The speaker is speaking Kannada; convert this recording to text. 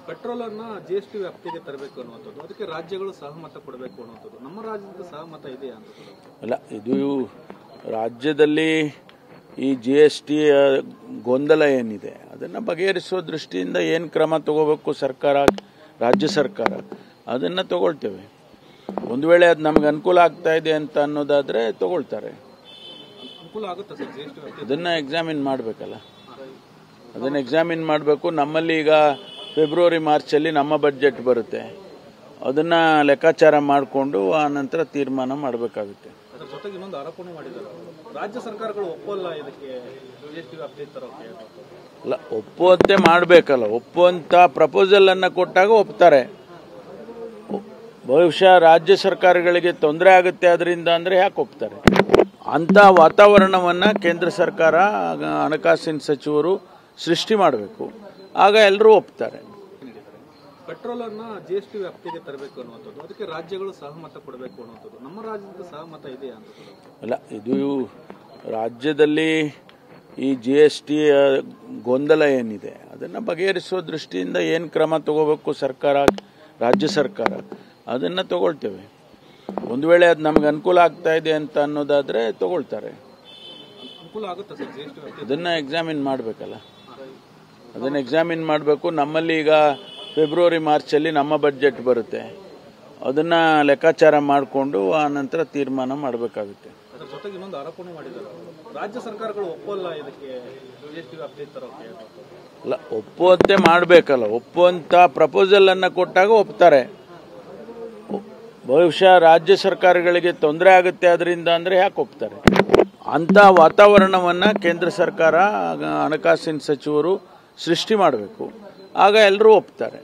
ಪೆಟ್ರೋಲ್ ಅನ್ನ ಜಿಎಸ್ಟಿ ವ್ಯಾಪ್ತಿಗೆ ತರಬೇಕು ಅನ್ನುವಂಥದ್ದು, ಅದಕ್ಕೆ ರಾಜ್ಯಗಳು ಸಹಮತ ಕೊಡಬೇಕು ಅನ್ನುವಂಥದ್ದು, ನಮ್ಮ ರಾಜ್ಯದ ಸಹಮತ ಇದೆಯಾ ಅಂತ? ಅಲ್ಲ, ಇದು ರಾಜ್ಯದಲ್ಲಿ ಈ GST ಗೊಂದಲ ಏನಿದೆ ಅದನ್ನು ಬಗೆಹರಿಸುವ ದೃಷ್ಟಿಯಿಂದ ಏನು ಕ್ರಮ ತಗೋಬೇಕು ಸರ್ಕಾರ, ರಾಜ್ಯ ಸರ್ಕಾರ ಅದನ್ನು ತಗೊಳ್ತೇವೆ. ಒಂದು ವೇಳೆ ಅದು ನಮ್ಗೆ ಅನುಕೂಲ ಆಗ್ತಾ ಇದೆ ಅಂತ ಅನ್ನೋದಾದ್ರೆ ತಗೊಳ್ತಾರೆ. ಅನುಕೂಲ ಆಗುತ್ತೆ ಸರ್ ಜಿಎಸ್ಟಿ ವ್ಯಾಪ್ತಿ? ಅದನ್ನು ಎಕ್ಸಾಮಿನ್ ಮಾಡಬೇಕಲ್ಲ, ಅದನ್ನು ಎಕ್ಸಾಮಿನ್ ಮಾಡಬೇಕು. ನಮ್ಮಲ್ಲಿ ಈಗ ಫೆಬ್ರವರಿ ಮಾರ್ಚಲ್ಲಿ ನಮ್ಮ ಬಡ್ಜೆಟ್ ಬರುತ್ತೆ, ಅದನ್ನು ಲೆಕ್ಕಾಚಾರ ಮಾಡಿಕೊಂಡು ಆ ನಂತರ ತೀರ್ಮಾನ ಮಾಡಬೇಕಾಗುತ್ತೆ. ಅದರ ಜೊತೆಗೆ ಇನ್ನೊಂದು ಆರೋಪಣೆ ಮಾಡಿದ್ದಾರೆ, ರಾಜ್ಯ ಸರ್ಕಾರಗಳು ಒಪ್ಪಲ್ಲ ಇದಕ್ಕೆ ಜಿಎಸ್ಟಿ ವ್ಯಾಪ್ತಿ ತರೋಕೆ. ಅಲ್ಲ, ಒಪ್ಪುವಂತೆ ಮಾಡಬೇಕಲ್ಲ, ಒಪ್ಪುವಂಥ ಪ್ರಪೋಸಲ್ ಅನ್ನು ಕೊಟ್ಟಾಗ ಒಪ್ತಾರೆ. ಬಹುಶಃ ರಾಜ್ಯ ಸರ್ಕಾರಗಳಿಗೆ ತೊಂದರೆ ಆಗುತ್ತೆ ಅದರಿಂದ ಅಂದರೆ ಯಾಕೆ ಒಪ್ತಾರೆ? ಅಂಥ ವಾತಾವರಣವನ್ನು ಕೇಂದ್ರ ಸರ್ಕಾರ, ಹಣಕಾಸಿನ ಸಚಿವರು ಸೃಷ್ಟಿ ಮಾಡಬೇಕು, ಆಗ ಎಲ್ಲರೂ ಒಪ್ತಾರೆ. ಪೆಟ್ರೋಲ್ ಅನ್ನ ಜಿಎಸ್ಟಿ ವ್ಯಾಪ್ತಿಗೆ ತರಬೇಕು ಅನ್ನುವಂಥದ್ದು, ಅದಕ್ಕೆ ರಾಜ್ಯಗಳು ಸಹಮತ ಕೊಡಬೇಕು ಅನ್ನುವಂಥದ್ದು, ನಮ್ಮ ರಾಜ್ಯದ ಸಹಮತ ಇದೆಯಾ ಅಂತ? ಅಲ್ಲ, ಇದು ರಾಜ್ಯದಲ್ಲಿ ಈ GST ಗೊಂದಲ ಏನಿದೆ ಅದನ್ನು ಬಗೆಹರಿಸುವ ದೃಷ್ಟಿಯಿಂದ ಏನು ಕ್ರಮ ತಗೋಬೇಕು ಸರ್ಕಾರ, ರಾಜ್ಯ ಸರ್ಕಾರ ಅದನ್ನು ತಗೊಳ್ತೇವೆ. ಒಂದು ವೇಳೆ ಅದು ನಮ್ಗೆ ಅನುಕೂಲ ಆಗ್ತಾ ಇದೆ ಅಂತ ಅನ್ನೋದಾದ್ರೆ ತಗೊಳ್ತಾರೆ. ಅನುಕೂಲ ಆಗುತ್ತೆ ಸರ್ ಜಿಎಸ್ಟಿ ವ್ಯಾಪ್ತಿ? ಅದನ್ನು ಎಕ್ಸಾಮಿನ್ ಮಾಡಬೇಕಲ್ಲ, ಅದನ್ನು ಎಕ್ಸಾಮಿನ್ ಮಾಡಬೇಕು. ನಮ್ಮಲ್ಲಿ ಈಗ ಫೆಬ್ರವರಿ ಮಾರ್ಚಲ್ಲಿ ನಮ್ಮ ಬಡ್ಜೆಟ್ ಬರುತ್ತೆ, ಅದನ್ನು ಲೆಕ್ಕಾಚಾರ ಮಾಡಿಕೊಂಡು ಆ ನಂತರ ತೀರ್ಮಾನ ಮಾಡಬೇಕಾಗುತ್ತೆ. ಅದರ ಜೊತೆಗೆ ಇನ್ನೊಂದು ಆರೋಪಣೆ ಮಾಡಿದ್ದಾರೆ, ರಾಜ್ಯ ಸರ್ಕಾರಗಳು ಒಪ್ಪಲ್ಲ ಇದಕ್ಕೆ ಜಿಎಸ್ಟಿ ವ್ಯಾಪ್ತಿ ತರೋಕೆ. ಅಲ್ಲ, ಒಪ್ಪುವಂತೆ ಮಾಡಬೇಕಲ್ಲ, ಒಪ್ಪುವಂಥ ಪ್ರಪೋಸಲ್ ಅನ್ನು ಕೊಟ್ಟಾಗ ಒಪ್ತಾರೆ. ಬಹುಶಃ ರಾಜ್ಯ ಸರ್ಕಾರಗಳಿಗೆ ತೊಂದರೆ ಆಗುತ್ತೆ ಅದರಿಂದ ಅಂದರೆ ಯಾಕೆ ಒಪ್ತಾರೆ? ಅಂಥ ವಾತಾವರಣವನ್ನು ಕೇಂದ್ರ ಸರ್ಕಾರ, ಹಣಕಾಸಿನ ಸಚಿವರು ಸೃಷ್ಟಿ ಮಾಡಬೇಕು, ಆಗ ಎಲ್ಲರೂ ಒಪ್ತಾರೆ.